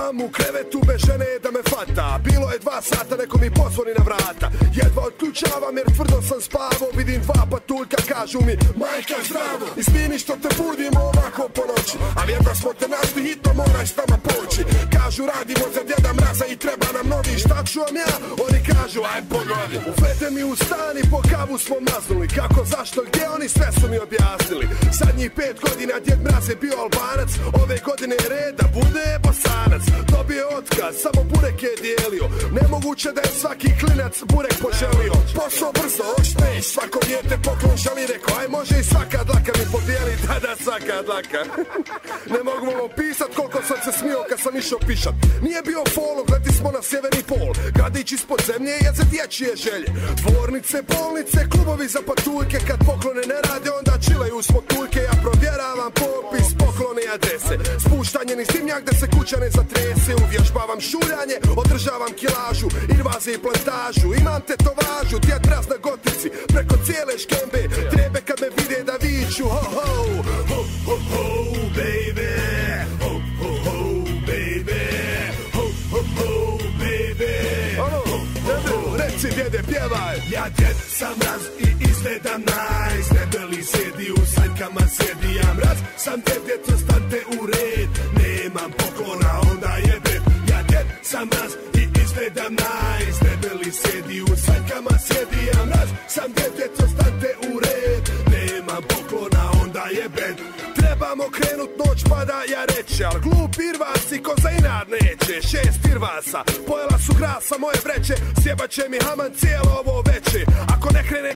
Sam u krevetu bez žene da me fata. Bilo je 2 sata, neko mi pozvoni na vrata. Jedva otključavam jer tvrdo sam spavao. Vidim 2 patuljka, kažu mi majka zdravo. Izvini što te budimo ovako po noći, ali jedva smo te našli, hitno moraš s nama poći. Kažu radimo za Djeda Mraza i treba nam novi. Šta ću vam ja? Oni kažu aj pogodi. Uvede mi u stan i po kavu smo maznuli. Kako, zašto, gdje, oni sve su mi objasnili. Zadnjih 5 godina Djed Mraz je bio Albanac. Ove godine je red da bude Bosanac. Dobio je otkaz, samo burek je dijelio. Nemoguće da je svaki klinac burek poželio. Posao brzo, ošteš, svako dijete poklon želi. Rekao, aj može i svaka dlaka mi podijeli. Da, svaka dlaka. Ne mogu vam opisat koliko sam se smio kad sam išao pišat. Nije bio folog, leti smo na sjeverni pol. Gradić ispod zemlje je za dječje želje. Dvornice, bolnice, klubovi za patuljke. Kad poklone ne rade, onda čilaju smo tuljke. Ja provjeravam popis, poklone i adrese. Spuštanje niz dimnjak da se kuća ne zatrese. Uvježbavam šuljanje, održavam kilažu, invaze i plantažu. Imam tetovažu, Djed Mraz na gotici, preko cijele škembe. Trebe kad me vide da viču ho ho, ho ho ho baby, ho ho ho baby, ho ho ho baby, ho ho. Reci djede, pjevaj. Ja Djed sam Mraz i izgledam nice. Debeli sjedi u sanjkama, sjedi ja mraz. Sam djeto, stante u red. Nemam poklona, onda jebem. Ja Djed sam Mraz i izgledam nice. Debeli sjedi u sanjkama, sjedi ja mraz. Sam djeto, stante u red. Nemam poklona, onda jebem. Trebamo krenut, noć pada, ja reći. Al glup irvasi ko za inad neće. 6 irvasa, pojela su grasa moje vreće. Sjebat će mi haman cijelo ovo veće. Ako ne krene